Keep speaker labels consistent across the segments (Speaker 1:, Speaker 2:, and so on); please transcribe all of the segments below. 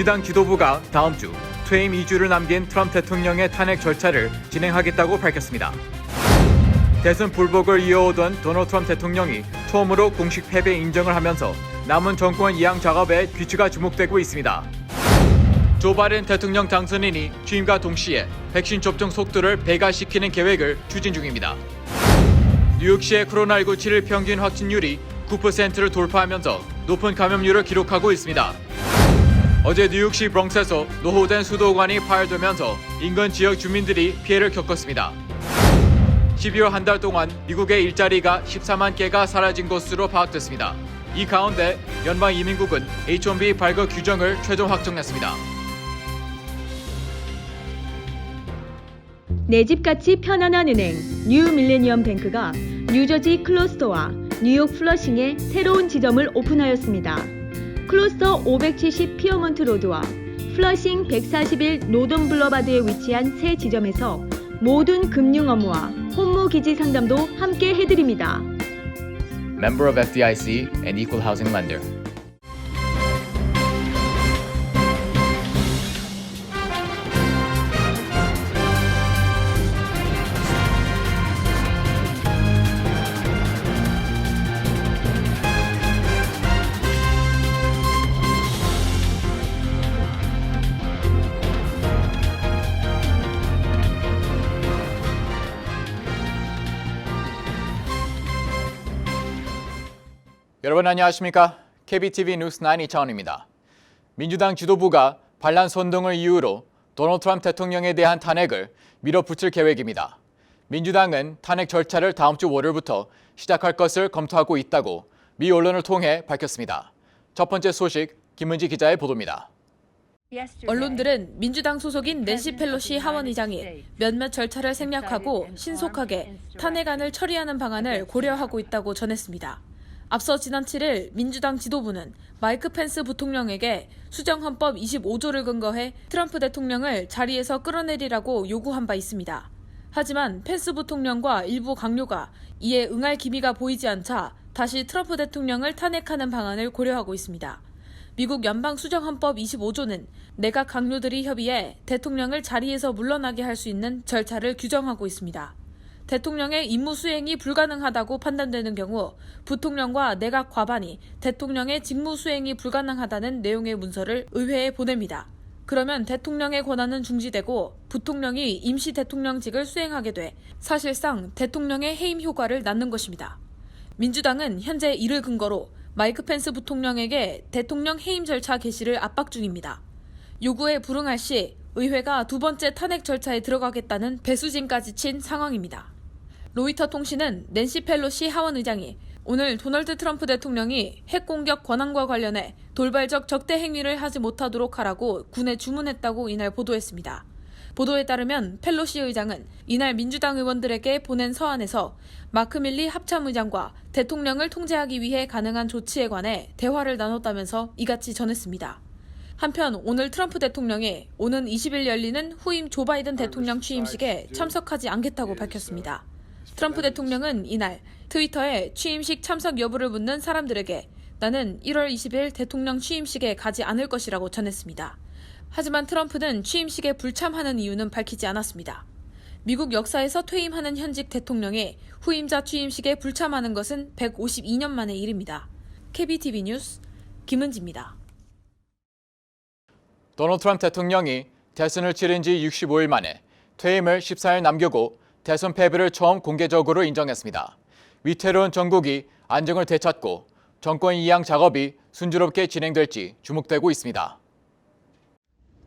Speaker 1: 민주당 지도부가 다음 주 퇴임 2주를 남긴 트럼프 대통령의 탄핵 절차를 진행하겠다고 밝혔습니다. 대선 불복을 이어오던 도널드 트럼프 대통령이 처음으로 공식 패배 인정을 하면서 남은 정권 이양 작업에 귀추가 주목되고 있습니다. 조 바이든 대통령 당선인이 취임과 동시에 백신 접종 속도를 배가시키는 계획을 추진 중입니다. 뉴욕시의 코로나19 7일 평균 확진율이 9%를 돌파하면서 높은 감염률을 기록하고 있습니다. 어제 뉴욕시 브롱스에서 노후된 수도관이 파열되면서 인근 지역 주민들이 피해를 겪었습니다. 12월 한 달 동안 미국의 일자리가 14만 개가 사라진 것으로 파악됐습니다. 이 가운데 연방이민국은 H-1B 발급 규정을 최종 확정했습니다.
Speaker 2: 내 집같이 편안한 은행 뉴 밀레니엄 뱅크가 뉴저지 클로스터와 뉴욕 플러싱에 새로운 지점을 오픈하였습니다. 클로스터 570 피어먼트 로드와 플러싱 141 노던 블러바드에 위치한 새 지점에서 모든 금융 업무와 혼무 기지 상담도 함께 해드립니다.
Speaker 1: Member of FDIC and Equal Housing Lender. 여러분 안녕하십니까? KBTV 뉴스 9 이차원입니다. 민주당 지도부가 반란 선동을 이유로 도널드 트럼프 대통령에 대한 탄핵을 밀어붙일 계획입니다. 민주당은 탄핵 절차를 다음 주 월요일부터 시작할 것을 검토하고 있다고 미 언론을 통해 밝혔습니다. 첫 번째 소식 김은지 기자의 보도입니다.
Speaker 3: 언론들은 민주당 소속인 낸시 펠로시 하원의장이 몇몇 절차를 생략하고 신속하게 탄핵안을 처리하는 방안을 고려하고 있다고 전했습니다. 앞서 지난 7일 민주당 지도부는 마이크 펜스 부통령에게 수정헌법 25조를 근거해 트럼프 대통령을 자리에서 끌어내리라고 요구한 바 있습니다. 하지만 펜스 부통령과 일부 강요가 이에 응할 기미가 보이지 않자 다시 트럼프 대통령을 탄핵하는 방안을 고려하고 있습니다. 미국 연방 수정헌법 25조는 내각 강요들이 협의해 대통령을 자리에서 물러나게 할 수 있는 절차를 규정하고 있습니다. 대통령의 임무 수행이 불가능하다고 판단되는 경우 부통령과 내각 과반이 대통령의 직무 수행이 불가능하다는 내용의 문서를 의회에 보냅니다. 그러면 대통령의 권한은 중지되고 부통령이 임시 대통령직을 수행하게 돼 사실상 대통령의 해임 효과를 낳는 것입니다. 민주당은 현재 이를 근거로 마이크 펜스 부통령에게 대통령 해임 절차 개시를 압박 중입니다. 요구에 불응할 시 의회가 두 번째 탄핵 절차에 들어가겠다는 배수진까지 친 상황입니다. 로이터 통신은 낸시 펠로시 하원의장이 오늘 도널드 트럼프 대통령이 핵공격 권한과 관련해 돌발적 적대 행위를 하지 못하도록 하라고 군에 주문했다고 이날 보도했습니다. 보도에 따르면 펠로시 의장은 이날 민주당 의원들에게 보낸 서한에서 마크 밀리 합참의장과 대통령을 통제하기 위해 가능한 조치에 관해 대화를 나눴다면서 이같이 전했습니다. 한편 오늘 트럼프 대통령이 오는 20일 열리는 후임 조 바이든 대통령 취임식에 참석하지 않겠다고 밝혔습니다. 트럼프 대통령은 이날 트위터에 취임식 참석 여부를 묻는 사람들에게 나는 1월 20일 대통령 취임식에 가지 않을 것이라고 전했습니다. 하지만 트럼프는 취임식에 불참하는 이유는 밝히지 않았습니다. 미국 역사에서 퇴임하는 현직 대통령이 후임자 취임식에 불참하는 것은 152년 만의 일입니다. KBTV 뉴스 김은지입니다.
Speaker 1: 도널드 트럼프 대통령이 대선을 치른 지 65일 만에 퇴임을 14일 남기고 대선 패배를 처음 공개적으로 인정했습니다. 위태로운 전국이 안정을 되찾고 정권 이양 작업이 순조롭게 진행될지 주목되고 있습니다.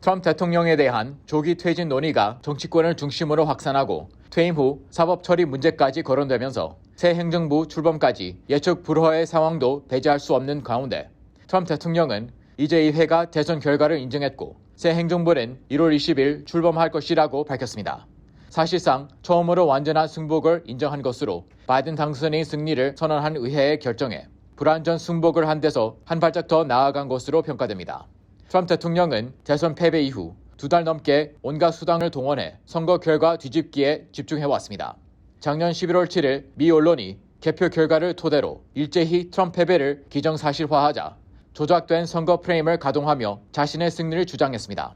Speaker 1: 트럼프 대통령에 대한 조기 퇴진 논의가 정치권을 중심으로 확산하고 퇴임 후 사법 처리 문제까지 거론되면서 새 행정부 출범까지 예측 불허의 상황도 배제할 수 없는 가운데 트럼프 대통령은 이제 이 회가 대선 결과를 인정했고 새 행정부는 1월 20일 출범할 것이라고 밝혔습니다. 사실상 처음으로 완전한 승복을 인정한 것으로 바이든 당선인의 승리를 선언한 의회의 결정에 불완전 승복을 한 데서 한 발짝 더 나아간 것으로 평가됩니다. 트럼프 대통령은 대선 패배 이후 2달 넘게 온갖 수단을 동원해 선거 결과 뒤집기에 집중해왔습니다. 작년 11월 7일 미 언론이 개표 결과를 토대로 일제히 트럼프 패배를 기정사실화하자 조작된 선거 프레임을 가동하며 자신의 승리를 주장했습니다.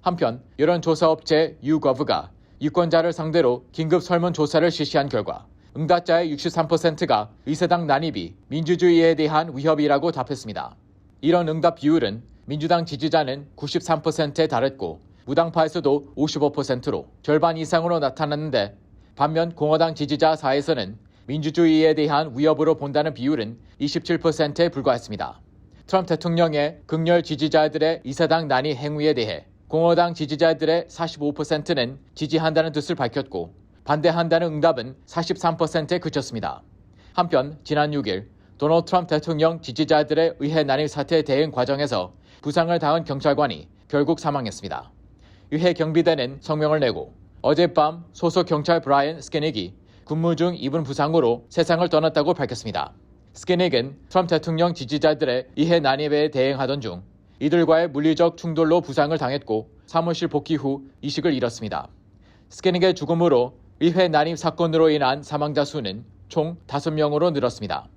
Speaker 1: 한편 여론조사업체 YouGov가 유권자를 상대로 긴급 설문조사를 실시한 결과 응답자의 63%가 의사당 난입이 민주주의에 대한 위협이라고 답했습니다. 이런 응답 비율은 민주당 지지자는 93%에 달했고 무당파에서도 55%로 절반 이상으로 나타났는데 반면 공화당 지지자 4에서는 민주주의에 대한 위협으로 본다는 비율은 27%에 불과했습니다. 트럼프 대통령의 극렬 지지자들의 이사당 난입 행위에 대해 공화당 지지자들의 45%는 지지한다는 뜻을 밝혔고 반대한다는 응답은 43%에 그쳤습니다. 한편 지난 6일 도널드 트럼프 대통령 지지자들의 의회 난입 사태 대응 과정에서 부상을 당한 경찰관이 결국 사망했습니다. 의회 경비대는 성명을 내고 어젯밤 소속 경찰 브라이언 스캐닉이 근무 중 입은 부상으로 세상을 떠났다고 밝혔습니다. 스캐닉은 트럼프 대통령 지지자들의 의회 난입에 대응하던 중 이들과의 물리적 충돌로 부상을 당했고 사무실 복귀 후 의식을 잃었습니다. 스캐닉의 죽음으로 의회 난입 사건으로 인한 사망자 수는 총 5명으로 늘었습니다.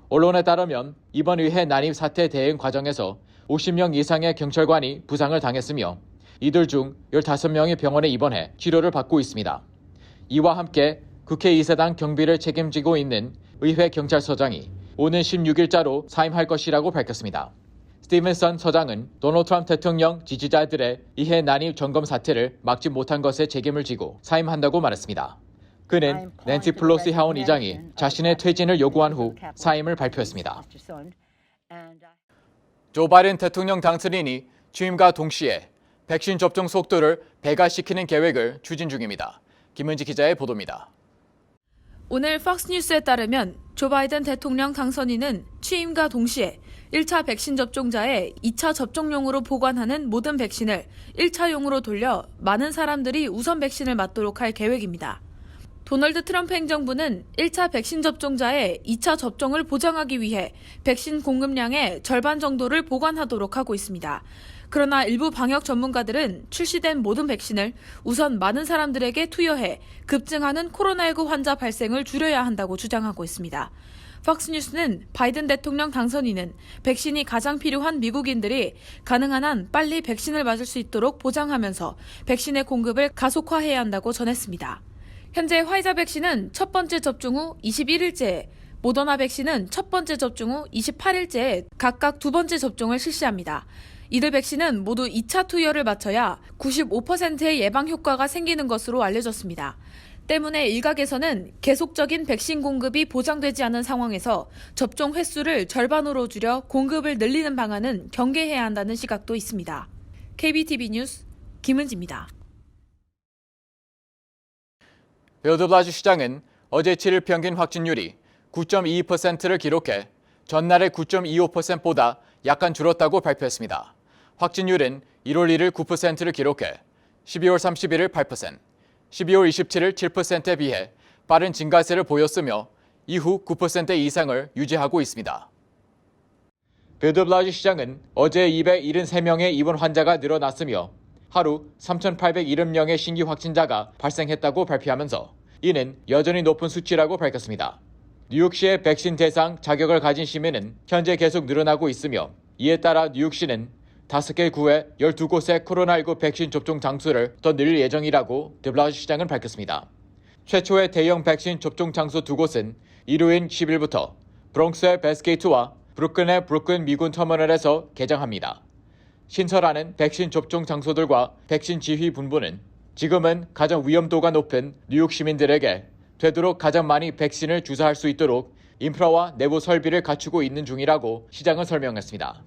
Speaker 1: 언론에 따르면 이번 의회 난입 사태 대응 과정에서 50명 이상의 경찰관이 부상을 당했으며 이들 중 15명이 병원에 입원해 치료를 받고 있습니다. 이와 함께 국회 이사당 경비를 책임지고 있는 의회 경찰서장이 오는 16일자로 사임할 것이라고 밝혔습니다. 스티븐슨 서장은 도널드 트럼프 대통령 지지자들의 의회 난입 점검 사태를 막지 못한 것에 책임을 지고 사임한다고 말했습니다. 그는 낸시 플로시 하원 의장이 자신의 퇴진을 요구한 후 사임을 발표했습니다. 조 바이든 대통령 당선인이 취임과 동시에 백신 접종 속도를 배가시키는 계획을 추진 중입니다. 김은지 기자의 보도입니다.
Speaker 3: 오늘 팍스뉴스에 따르면 조 바이든 대통령 당선인은 취임과 동시에 1차 백신 접종자의 2차 접종용으로 보관하는 모든 백신을 1차용으로 돌려 많은 사람들이 우선 백신을 맞도록 할 계획입니다. 도널드 트럼프 행정부는 1차 백신 접종자의 2차 접종을 보장하기 위해 백신 공급량의 절반 정도를 보관하도록 하고 있습니다. 그러나 일부 방역 전문가들은 출시된 모든 백신을 우선 많은 사람들에게 투여해 급증하는 코로나19 환자 발생을 줄여야 한다고 주장하고 있습니다. 팍스뉴스는 바이든 대통령 당선인은 백신이 가장 필요한 미국인들이 가능한 한 빨리 백신을 맞을 수 있도록 보장하면서 백신의 공급을 가속화해야 한다고 전했습니다. 현재 화이자 백신은 첫 번째 접종 후 21일째에, 모더나 백신은 첫 번째 접종 후 28일째에 각각 두 번째 접종을 실시합니다. 이들 백신은 모두 2차 투여를 마쳐야 95%의 예방 효과가 생기는 것으로 알려졌습니다. 때문에 일각에서는 계속적인 백신 공급이 보장되지 않은 상황에서 접종 횟수를 절반으로 줄여 공급을 늘리는 방안은 경계해야 한다는 시각도 있습니다. KBTV 뉴스 김은지입니다.
Speaker 1: 빌드블라주 시장은 어제 7일 평균 확진율이 9.22%를 기록해 전날의 9.25%보다 약간 줄었다고 발표했습니다. 확진율은 1월 1일 9%를 기록해 12월 31일 8%, 12월 27일 7%에 비해 빠른 증가세를 보였으며 이후 9% 이상을 유지하고 있습니다. 빌드블라주 시장은 어제 273명의 입원 환자가 늘어났으며 하루 3,870명의 신규 확진자가 발생했다고 발표하면서 이는 여전히 높은 수치라고 밝혔습니다. 뉴욕시의 백신 대상 자격을 가진 시민은 현재 계속 늘어나고 있으며 이에 따라 뉴욕시는 5개 구에 12곳의 코로나19 백신 접종 장소를 더 늘릴 예정이라고 드블라주 시장은 밝혔습니다. 최초의 대형 백신 접종 장소 2곳은 일요일 10일부터 브롱스의 베스게이트와 브루클린의 브루클린 미군 터미널에서 개장합니다. 신설하는 백신 접종 장소들과 백신 지휘 분부는 지금은 가장 위험도가 높은 뉴욕 시민들에게 되도록 가장 많이 백신을 주사할 수 있도록 인프라와 내부 설비를 갖추고 있는 중이라고 시장은 설명했습니다.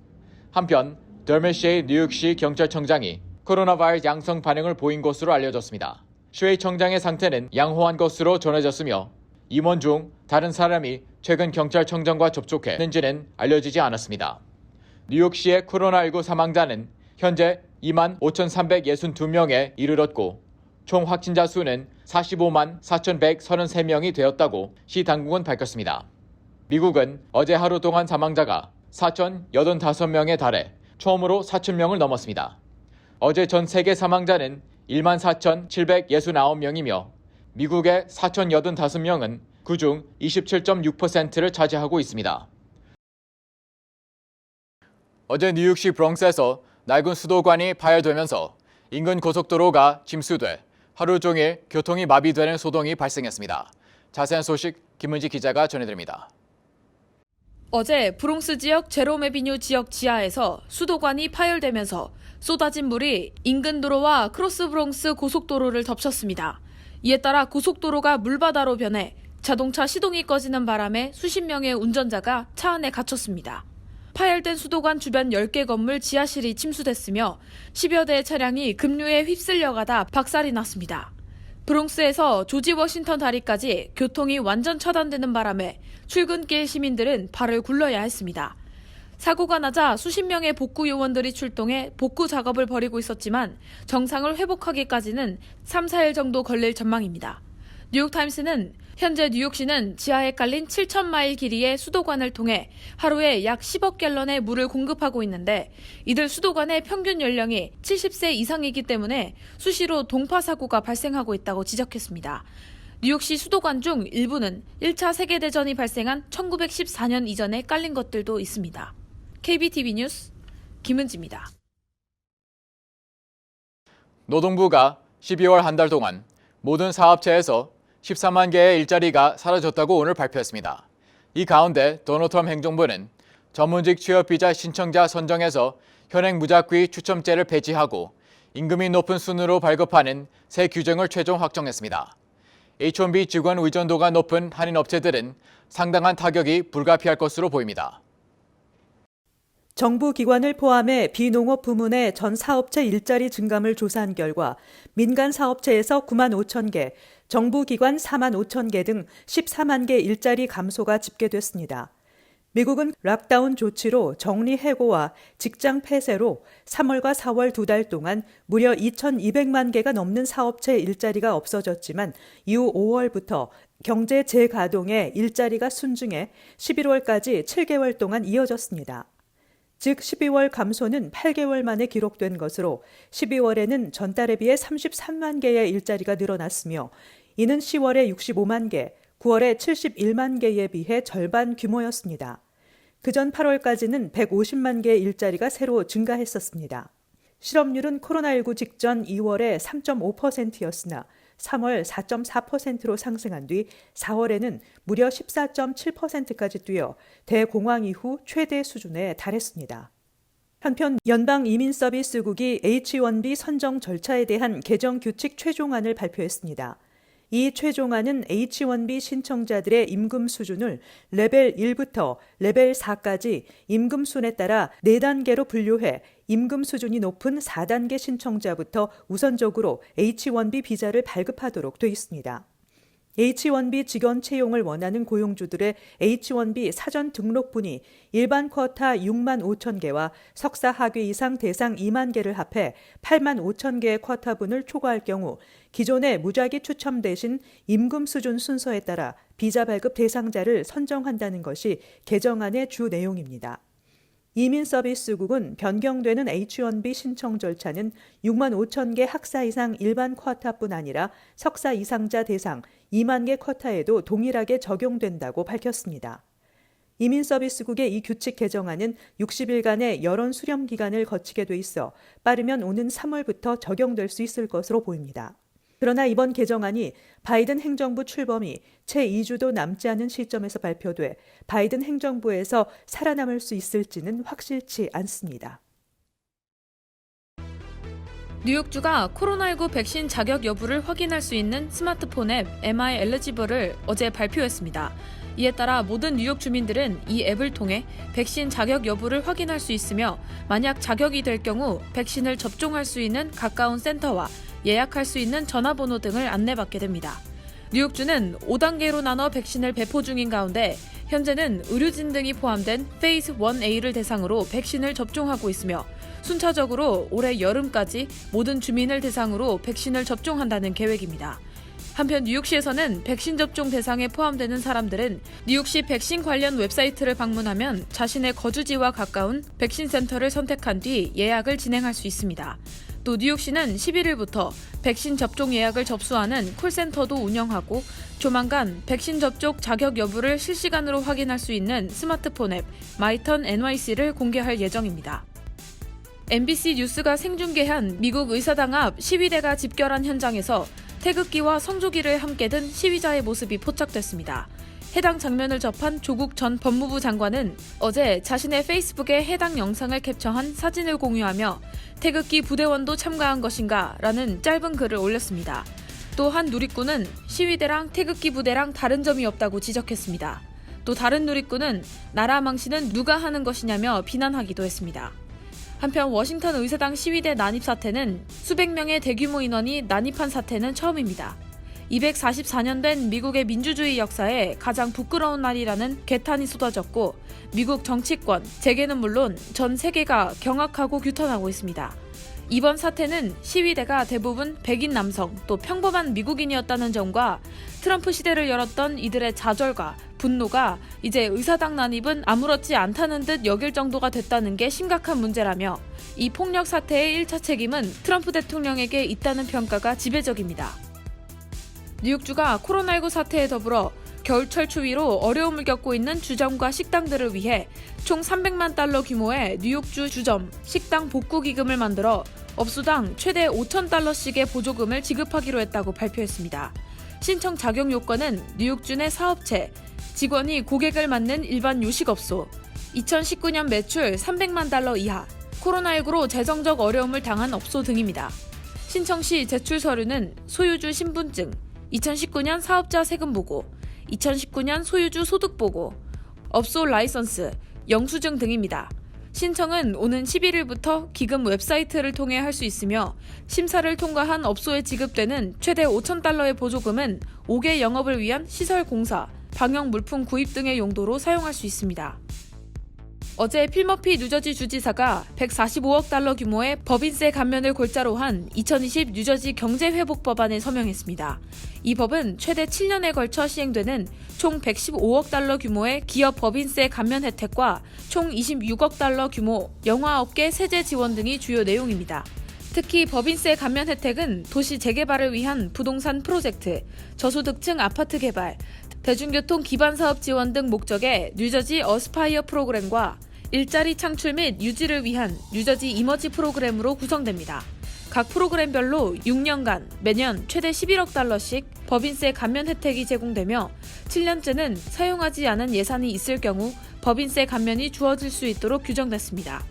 Speaker 1: 한편 더메시의 뉴욕시 경찰청장이 코로나 바이러스 양성 반응을 보인 것으로 알려졌습니다. 쉐이 청장의 상태는 양호한 것으로 전해졌으며 임원 중 다른 사람이 최근 경찰청장과 접촉했는지는 알려지지 않았습니다. 뉴욕시의 코로나19 사망자는 현재 25,362명에 이르렀고 총 확진자 수는 45만 4,133명이 되었다고 시 당국은 밝혔습니다. 미국은 어제 하루 동안 사망자가 4,085명에 달해 처음으로 4,000명을 넘었습니다. 어제 전 세계 사망자는 14,769명이며 미국의 4,085명은 그중 27.6%를 차지하고 있습니다. 어제 뉴욕시 브롱스에서 낡은 수도관이 파열되면서 인근 고속도로가 침수돼 하루 종일 교통이 마비되는 소동이 발생했습니다. 자세한 소식 김은지 기자가 전해드립니다.
Speaker 3: 어제 브롱스 지역 제롬 애비뉴 지역 지하에서 수도관이 파열되면서 쏟아진 물이 인근 도로와 크로스 브롱스 고속도로를 덮쳤습니다. 이에 따라 고속도로가 물바다로 변해 자동차 시동이 꺼지는 바람에 수십 명의 운전자가 차 안에 갇혔습니다. 파열된 수도관 주변 10개 건물 지하실이 침수됐으며 10여 대의 차량이 급류에 휩쓸려가다 박살이 났습니다. 브롱스에서 조지 워싱턴 다리까지 교통이 완전 차단되는 바람에 출근길 시민들은 발을 굴러야 했습니다. 사고가 나자 수십 명의 복구 요원들이 출동해 복구 작업을 벌이고 있었지만 정상을 회복하기까지는 3, 4일 정도 걸릴 전망입니다. 뉴욕타임스는 현재 뉴욕시는 지하에 깔린 7,000마일 길이의 수도관을 통해 하루에 약 10억 갤런의 물을 공급하고 있는데 이들 수도관의 평균 연령이 70세 이상이기 때문에 수시로 동파 사고가 발생하고 있다고 지적했습니다. 뉴욕시 수도관 중 일부는 1차 세계대전이 발생한 1914년 이전에 깔린 것들도 있습니다. KBTV 뉴스 김은지입니다.
Speaker 1: 노동부가 12월 한 달 동안 모든 사업체에서 14만 개의 일자리가 사라졌다고 오늘 발표했습니다. 이 가운데 도널드 트럼프 행정부는 전문직 취업비자 신청자 선정에서 현행 무작위 추첨제를 폐지하고 임금이 높은 순으로 발급하는 새 규정을 최종 확정했습니다. H-1B 직원 의존도가 높은 한인 업체들은 상당한 타격이 불가피할 것으로 보입니다.
Speaker 4: 정부 기관을 포함해 비농업 부문의 전 사업체 일자리 증감을 조사한 결과 민간 사업체에서 9만 5천 개, 정부 기관 4만 5천 개 등 14만 개 일자리 감소가 집계됐습니다. 미국은 락다운 조치로 정리해고와 직장 폐쇄로 3월과 4월 2달 동안 무려 2,200만 개가 넘는 사업체 일자리가 없어졌지만 이후 5월부터 경제 재가동에 일자리가 순증해 11월까지 7개월 동안 이어졌습니다. 즉 12월 감소는 8개월 만에 기록된 것으로 12월에는 전달에 비해 33만 개의 일자리가 늘어났으며 이는 10월에 65만 개, 9월에 71만 개에 비해 절반 규모였습니다. 그전 8월까지는 150만 개의 일자리가 새로 증가했었습니다. 실업률은 코로나19 직전 2월에 3.5%였으나 3월 4.4%로 상승한 뒤 4월에는 무려 14.7%까지 뛰어 대공황 이후 최대 수준에 달했습니다. 한편 연방이민서비스국이 H-1B 선정 절차에 대한 개정 규칙 최종안을 발표했습니다. 이 최종안은 H-1B 신청자들의 임금 수준을 레벨 1부터 레벨 4까지 임금 순에 따라 4단계로 분류해 임금 수준이 높은 4단계 신청자부터 우선적으로 H-1B 비자를 발급하도록 돼 있습니다. H-1B 직원 채용을 원하는 고용주들의 H-1B 사전 등록분이 일반 쿼타 6만 5천 개와 석사 학위 이상 대상 2만 개를 합해 8만 5천 개의 쿼타분을 초과할 경우 기존의 무작위 추첨 대신 임금 수준 순서에 따라 비자 발급 대상자를 선정한다는 것이 개정안의 주 내용입니다. 이민서비스국은 변경되는 H-1B 신청 절차는 6만 5천 개 학사 이상 일반 쿼타뿐 아니라 석사 이상자 대상 2만 개 쿼타에도 동일하게 적용된다고 밝혔습니다. 이민서비스국의 이 규칙 개정안은 60일간의 여론 수렴 기간을 거치게 돼 있어 빠르면 오는 3월부터 적용될 수 있을 것으로 보입니다. 그러나 이번 개정안이 바이든 행정부 출범이 채 2주도 남지 않은 시점에서 발표돼 바이든 행정부에서 살아남을 수 있을지는 확실치 않습니다.
Speaker 3: 뉴욕주가 코로나19 백신 자격 여부를 확인할 수 있는 스마트폰 앱 MI 엘리지블을 어제 발표했습니다. 이에 따라 모든 뉴욕 주민들은 이 앱을 통해 백신 자격 여부를 확인할 수 있으며 만약 자격이 될 경우 백신을 접종할 수 있는 가까운 센터와 예약할 수 있는 전화번호 등을 안내받게 됩니다. 뉴욕주는 5단계로 나눠 백신을 배포 중인 가운데 현재는 의료진 등이 포함된 페이스 1A를 대상으로 백신을 접종하고 있으며 순차적으로 올해 여름까지 모든 주민을 대상으로 백신을 접종한다는 계획입니다. 한편 뉴욕시에서는 백신 접종 대상에 포함되는 사람들은 뉴욕시 백신 관련 웹사이트를 방문하면 자신의 거주지와 가까운 백신 센터를 선택한 뒤 예약을 진행할 수 있습니다. 또 뉴욕시는 11일부터 백신 접종 예약을 접수하는 콜센터도 운영하고 조만간 백신 접종 자격 여부를 실시간으로 확인할 수 있는 스마트폰 앱 마이턴 NYC를 공개할 예정입니다. MBC 뉴스가 생중계한 미국 의사당 앞 시위대가 집결한 현장에서 태극기와 성조기를 함께 든 시위자의 모습이 포착됐습니다. 해당 장면을 접한 조국 전 법무부 장관은 어제 자신의 페이스북에 해당 영상을 캡처한 사진을 공유하며 태극기 부대원도 참가한 것인가? 라는 짧은 글을 올렸습니다. 또 한 누리꾼은 시위대랑 태극기 부대랑 다른 점이 없다고 지적했습니다. 또 다른 누리꾼은 나라 망신은 누가 하는 것이냐며 비난하기도 했습니다. 한편 워싱턴 의사당 시위대 난입 사태는 수백 명의 대규모 인원이 난입한 사태는 처음입니다. 244년 된 미국의 민주주의 역사에 가장 부끄러운 날이라는 개탄이 쏟아졌고 미국 정치권, 재계는 물론 전 세계가 경악하고 규탄하고 있습니다. 이번 사태는 시위대가 대부분 백인 남성 또 평범한 미국인이었다는 점과 트럼프 시대를 열었던 이들의 좌절과 분노가 이제 의사당 난입은 아무렇지 않다는 듯 여길 정도가 됐다는 게 심각한 문제라며 이 폭력 사태의 1차 책임은 트럼프 대통령에게 있다는 평가가 지배적입니다. 뉴욕주가 코로나19 사태에 더불어 겨울철 추위로 어려움을 겪고 있는 주점과 식당들을 위해 총 300만 달러 규모의 뉴욕주 주점 식당 복구 기금을 만들어 업소당 최대 5,000달러씩의 보조금을 지급하기로 했다고 발표했습니다. 신청 자격 요건은 뉴욕주 내 사업체, 직원이 고객을 맞는 일반 요식업소, 2019년 매출 300만 달러 이하, 코로나19로 재정적 어려움을 당한 업소 등입니다. 신청 시 제출 서류는 소유주 신분증, 2019년 사업자 세금 보고, 2019년 소유주 소득 보고, 업소 라이선스, 영수증 등입니다. 신청은 오는 11일부터 기금 웹사이트를 통해 할 수 있으며 심사를 통과한 업소에 지급되는 최대 5,000달러의 보조금은 5개 영업을 위한 시설 공사, 방역 물품 구입 등의 용도로 사용할 수 있습니다. 어제 필머피 뉴저지 주지사가 145억 달러 규모의 법인세 감면을 골자로 한 2020 뉴저지 경제회복 법안에 서명했습니다. 이 법은 최대 7년에 걸쳐 시행되는 총 115억 달러 규모의 기업 법인세 감면 혜택과 총 26억 달러 규모 영화업계 세제 지원 등이 주요 내용입니다. 특히 법인세 감면 혜택은 도시 재개발을 위한 부동산 프로젝트, 저소득층 아파트 개발, 대중교통 기반 사업 지원 등 목적의 뉴저지 어스파이어 프로그램과 일자리 창출 및 유지를 위한 뉴저지 이머지 프로그램으로 구성됩니다. 각 프로그램별로 6년간 매년 최대 11억 달러씩 법인세 감면 혜택이 제공되며 7년째는 사용하지 않은 예산이 있을 경우 법인세 감면이 주어질 수 있도록 규정됐습니다.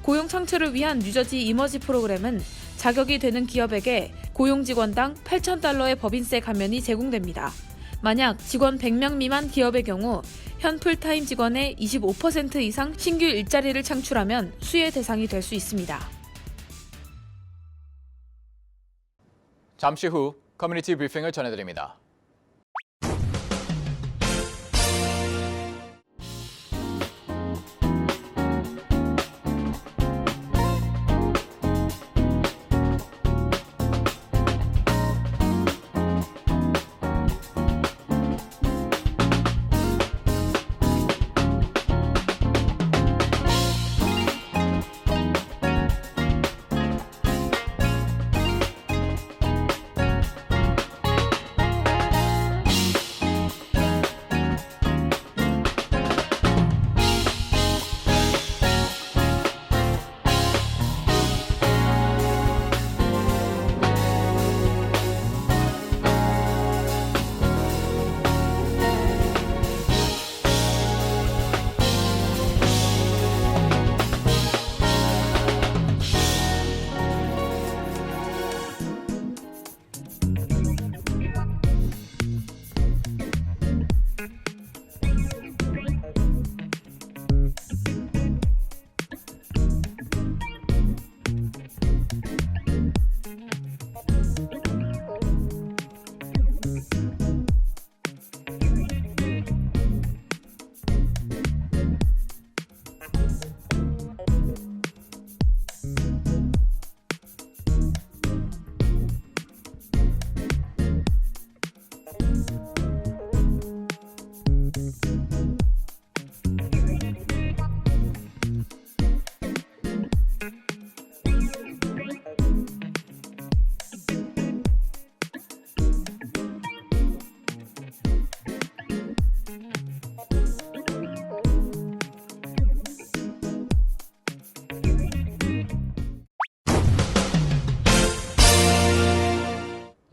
Speaker 3: 고용 창출을 위한 뉴저지 이머지 프로그램은 자격이 되는 기업에게 고용직원당 8,000달러의 법인세 감면이 제공됩니다. 만약 직원 100명 미만 기업의 경우 현 풀타임 직원의 25% 이상 신규 일자리를 창출하면 수혜 대상이 될 수 있습니다.
Speaker 1: 잠시 후 커뮤니티 브리핑을 전해드립니다.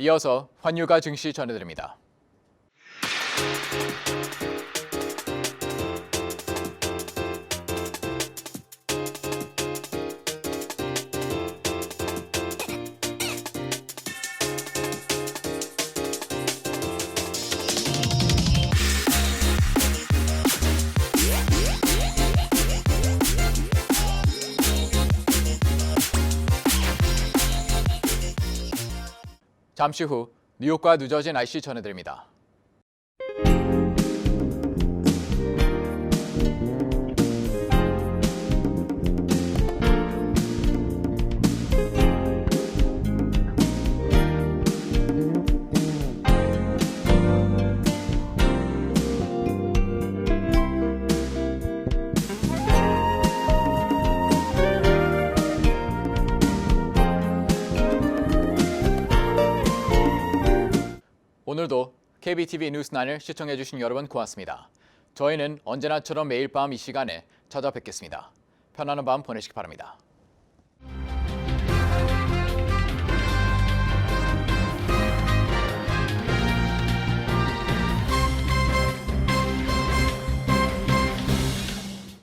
Speaker 1: 이어서 환율과 증시 전해드립니다. 잠시 후 뉴욕과 뉴저지 날씨 전해드립니다. 오늘도 KBTV 뉴스9을 시청해주신 여러분 고맙습니다. 저희는 언제나처럼 매일 밤 이 시간에 찾아뵙겠습니다. 편안한 밤 보내시기 바랍니다.